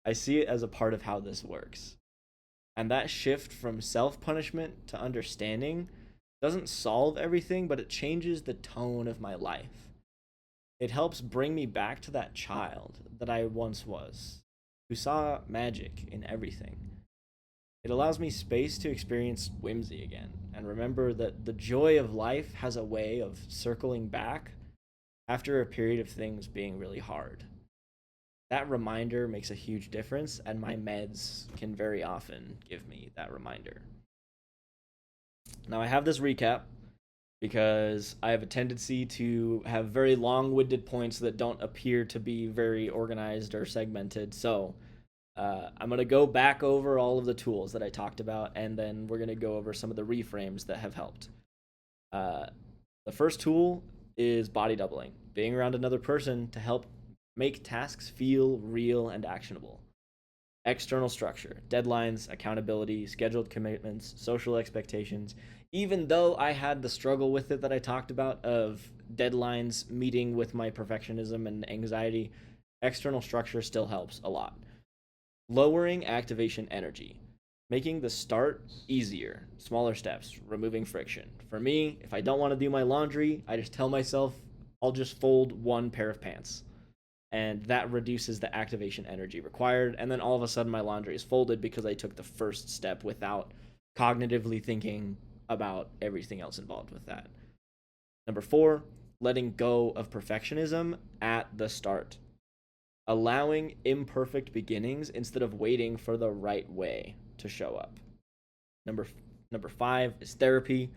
I see it as a part of how this works. And that shift from self punishment to understanding doesn't solve everything, but it changes the tone of my life. It helps bring me back to that child that I once was, who saw magic in everything. It allows me space to experience whimsy again and remember that the joy of life has a way of circling back after a period of things being really hard. That reminder makes a huge difference, and my meds can very often give me that reminder. Now, I have this recap because I have a tendency to have very long winded points that don't appear to be very organized or segmented. So, I'm going to go back over all of the tools that I talked about, and then we're going to go over some of the reframes that have helped. Uh, the first tool is body doubling, being around another person to help make tasks feel real and actionable. External structure, deadlines, accountability, scheduled commitments, social expectations. Even though I had the struggle with it that I talked about of deadlines meeting with my perfectionism and anxiety, external structure still helps a lot. Lowering activation energy, making the start easier, smaller steps, removing friction. For me, if I don't want to do my laundry, I just tell myself I'll just fold one pair of pants. And that reduces the activation energy required. And then all of a sudden, my laundry is folded because I took the first step without cognitively thinking about everything else involved with that. Number 4, letting go of perfectionism at the start. Allowing imperfect beginnings instead of waiting for the right way to show up. Number 5 is therapy.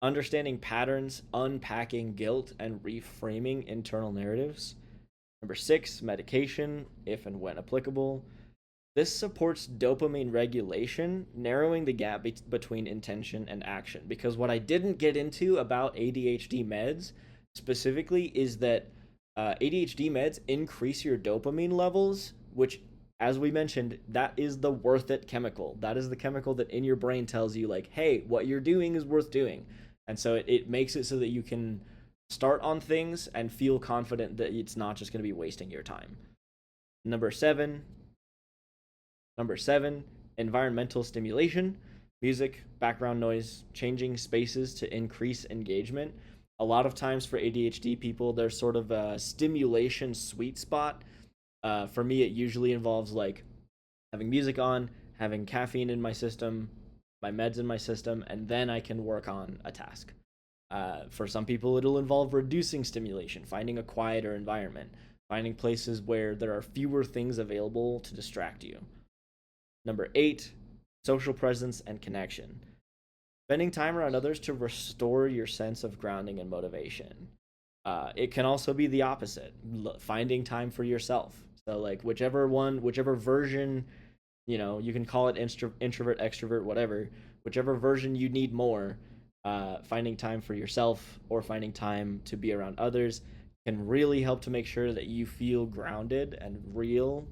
Understanding patterns, unpacking guilt, and reframing internal narratives. Number 6, medication, if and when applicable. This supports dopamine regulation, narrowing the gap between intention and action. Because what I didn't get into about ADHD meds specifically is that ADHD meds increase your dopamine levels, which, as we mentioned, that is the worth it chemical. That is the chemical that in your brain tells you, like, hey, what you're doing is worth doing. And so it makes it so that you can start on things and feel confident that it's not just going to be wasting your time. Number seven, environmental stimulation, music, background noise, changing spaces to increase engagement. A lot of times for ADHD people, there's sort of a stimulation sweet spot. For me, it usually involves like having music on, having caffeine in my system, my meds in my system, and then I can work on a task. For some people, it'll involve reducing stimulation, finding a quieter environment, finding places where there are fewer things available to distract you. Number 8, social presence and connection. Spending time around others to restore your sense of grounding and motivation. It can also be the opposite, finding time for yourself. So like whichever version, you can call it introvert, extrovert, whatever, whichever version you need more, finding time for yourself or finding time to be around others can really help to make sure that you feel grounded and real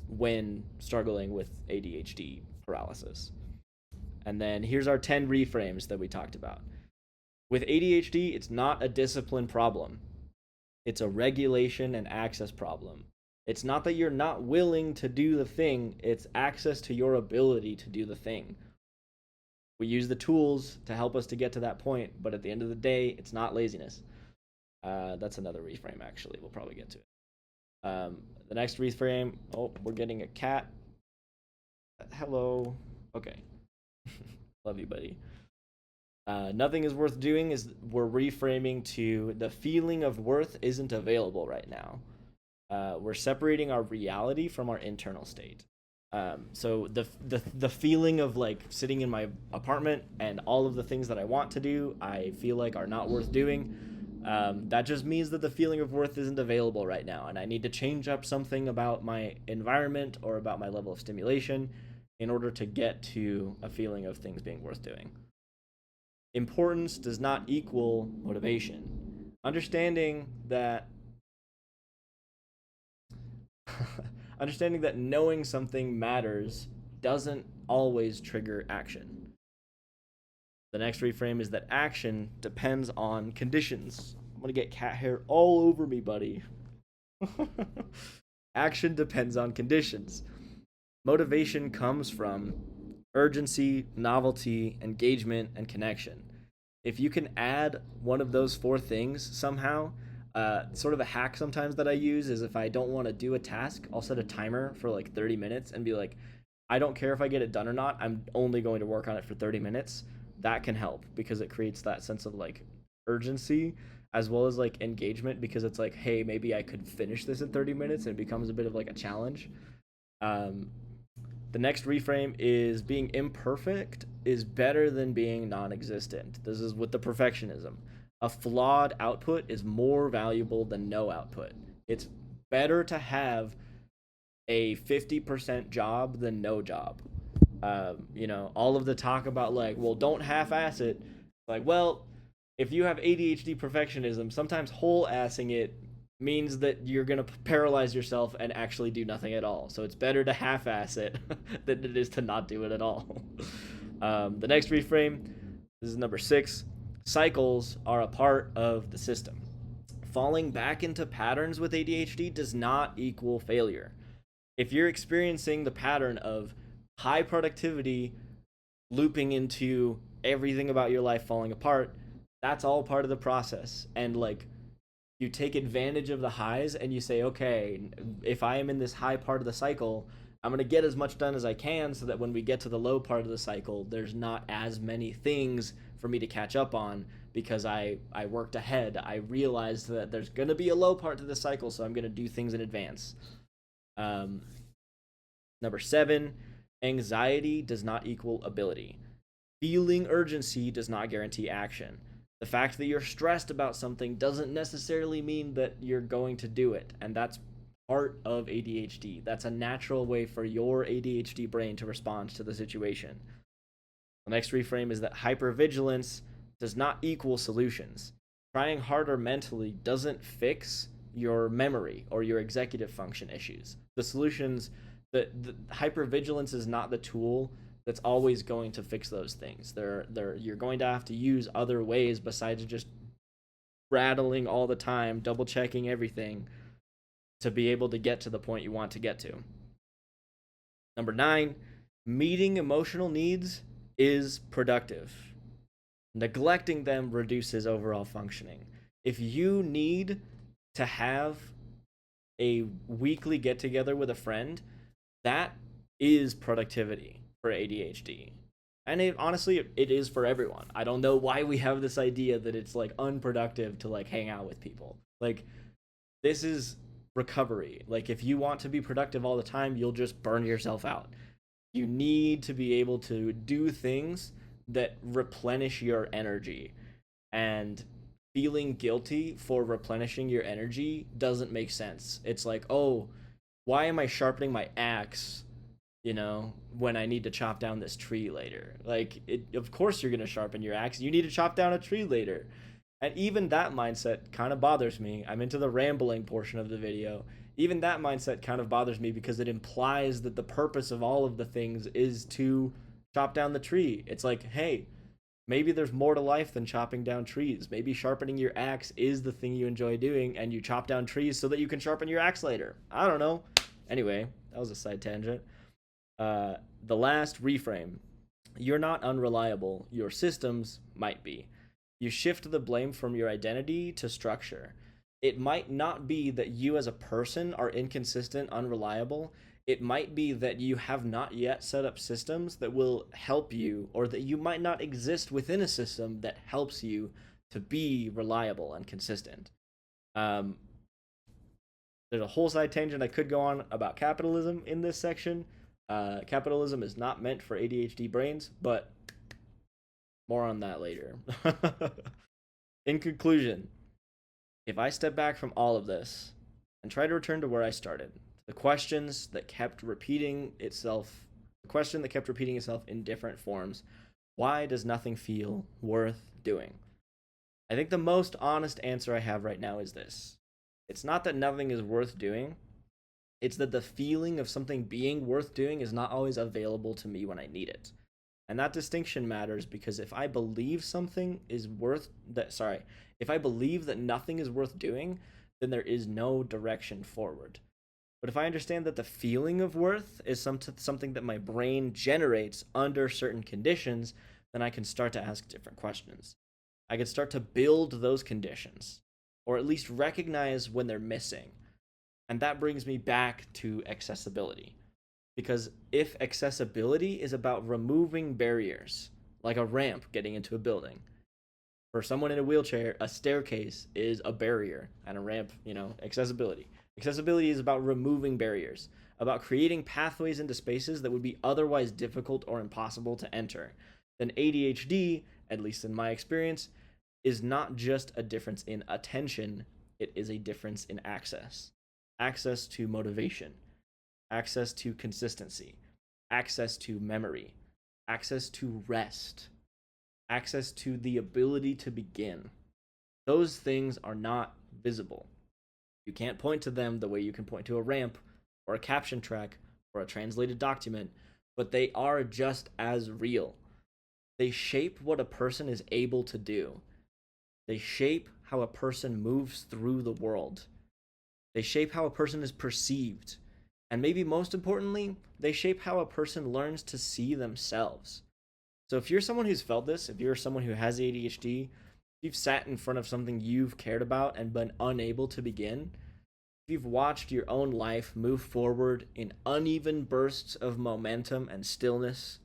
when struggling with ADHD paralysis. And then here's our 10 reframes that we talked about. With ADHD, it's not a discipline problem, it's a regulation and access problem. It's not that you're not willing to do the thing, it's access to your ability to do the thing. We use the tools to help us to get to that point, but at the end of the day, it's not laziness. That's another reframe, actually. We'll probably get to it. The next reframe, oh, we're getting a cat. Hello. Okay. Love you, buddy. Nothing is worth doing is we're reframing to the feeling of worth isn't available right now. We're separating our reality from our internal state. So the feeling of like sitting in my apartment and all of the things that I want to do, I feel like are not worth doing. That just means that the feeling of worth isn't available right now, and I need to change up something about my environment or about my level of stimulation in order to get to a feeling of things being worth doing. Importance does not equal motivation. Understanding that understanding that knowing something matters doesn't always trigger action. The next reframe is that action depends on conditions. I'm gonna get cat hair all over me, buddy. Action depends on conditions. Motivation comes from urgency, novelty, engagement, and connection. If you can add one of those four things somehow, sort of a hack sometimes that I use is if I don't want to do a task, I'll set a timer for like 30 minutes and be like, I don't care if I get it done or not, I'm only going to work on it for 30 minutes. That can help because it creates that sense of like urgency as well as like engagement, because it's like, hey, maybe I could finish this in 30 minutes, and it becomes a bit of like a challenge. The next reframe is being imperfect is better than being non-existent. This is with the perfectionism. A flawed output is more valuable than no output. It's better to have a 50% job than no job. All of the talk about like, well, don't half-ass it. Like, well, if you have ADHD perfectionism, sometimes whole-assing it means that you're going to paralyze yourself and actually do nothing at all. So it's better to half-ass it than it is to not do it at all. The next reframe, this is number 6. Cycles are a part of the system. Falling back into patterns with ADHD does not equal failure. If you're experiencing the pattern of high productivity looping into everything about your life falling apart, that's all part of the process. And like, you take advantage of the highs and you say, okay, if I am in this high part of the cycle, I'm going to get as much done as I can so that when we get to the low part of the cycle, there's not as many things for me to catch up on because I worked ahead. I realized that there's going to be a low part to the cycle, so I'm going to do things in advance. Number 7, anxiety does not equal ability. Feeling urgency does not guarantee action. The fact that you're stressed about something doesn't necessarily mean that you're going to do it, and that's part of ADHD. That's a natural way for your ADHD brain to respond to the situation. The next reframe is that hypervigilance does not equal solutions. Trying harder mentally doesn't fix your memory or your executive function issues. The solutions, the hypervigilance is not the tool that's always going to fix those things. You're going to have to use other ways besides just rattling all the time, double checking everything to be able to get to the point you want to get to. Number 9, meeting emotional needs is productive. Neglecting them reduces overall functioning. If you need to have a weekly get together with a friend, that is productivity for ADHD. And honestly, it is for everyone. I don't know why we have this idea that it's like unproductive to like hang out with people. Like, this is recovery. Like, if you want to be productive all the time, you'll just burn yourself out. You need to be able to do things that replenish your energy, and feeling guilty for replenishing your energy doesn't make sense. It's like, oh, why am I sharpening my axe, when I need to chop down this tree later? Like, of course you're going to sharpen your axe. You need to chop down a tree later. And even that mindset kind of bothers me. I'm into the rambling portion of the video. Even that mindset kind of bothers me because it implies that the purpose of all of the things is to chop down the tree. It's like, hey, maybe there's more to life than chopping down trees. Maybe sharpening your axe is the thing you enjoy doing, and you chop down trees so that you can sharpen your axe later. I don't know. Anyway, that was a side tangent. The last reframe: you're not unreliable, your systems might be. You shift the blame from your identity to structure. It might not be that you as a person are inconsistent, unreliable. It might be that you have not yet set up systems that will help you, or that you might not exist within a system that helps you to be reliable and consistent. Um, there's a whole side tangent I could go on about capitalism in this section. Capitalism is not meant for ADHD brains, but more on that later. In conclusion, if I step back from all of this and try to return to where I started, the question that kept repeating itself in different forms: why does nothing feel worth doing? I think the most honest answer I have right now is this: it's not that nothing is worth doing, it's that the feeling of something being worth doing is not always available to me when I need it. And that distinction matters because if I believe if I believe that nothing is worth doing, then there is no direction forward. But if I understand that the feeling of worth is something that my brain generates under certain conditions, then I can start to ask different questions. I can start to build those conditions, or at least recognize when they're missing. And that brings me back to accessibility. Because if accessibility is about removing barriers, like a ramp getting into a building, for someone in a wheelchair, a staircase is a barrier, and a ramp, accessibility. Accessibility is about removing barriers, about creating pathways into spaces that would be otherwise difficult or impossible to enter. Then ADHD, at least in my experience, is not just a difference in attention, it is a difference in access. Access to motivation, access to consistency, access to memory, access to rest, access to the ability to begin. Those things are not visible. You can't point to them the way you can point to a ramp or a caption track or a translated document, but they are just as real. They shape what a person is able to do. They shape how a person moves through the world. They shape how a person is perceived. And maybe most importantly, they shape how a person learns to see themselves. So if you're someone who's felt this, if you're someone who has ADHD, if you've sat in front of something you've cared about and been unable to begin, if you've watched your own life move forward in uneven bursts of momentum and stillness,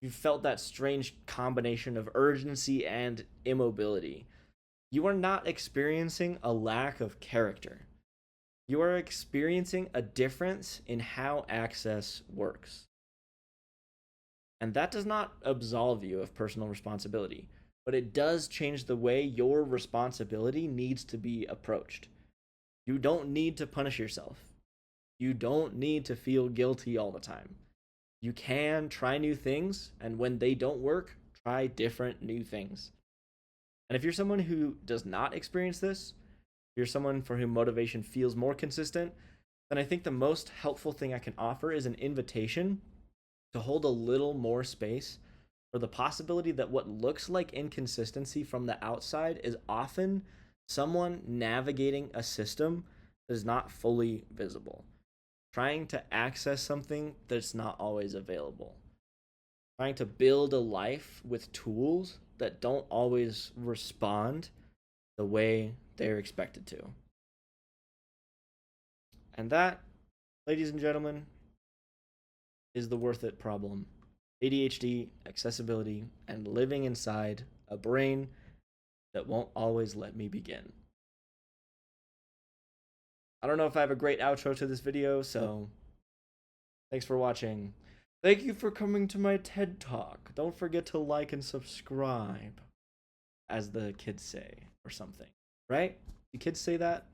you've felt that strange combination of urgency and immobility, you are not experiencing a lack of character. You are experiencing a difference in how access works. And that does not absolve you of personal responsibility, but it does change the way your responsibility needs to be approached. You don't need to punish yourself. You don't need to feel guilty all the time. You can try new things, and when they don't work, try different new things. And if you're someone who does not experience this, if you're someone for whom motivation feels more consistent, then I think the most helpful thing I can offer is an invitation to hold a little more space for the possibility that what looks like inconsistency from the outside is often someone navigating a system that is not fully visible, trying to access something that's not always available, trying to build a life with tools that don't always respond the way they're expected to. And that, ladies and gentlemen, is the worth it problem. ADHD, accessibility, and living inside a brain that won't always let me begin. I don't know if I have a great outro to this video, so thanks for watching. Thank you for coming to my TED Talk. Don't forget to like and subscribe, as the kids say, or something. Right? Do kids say that?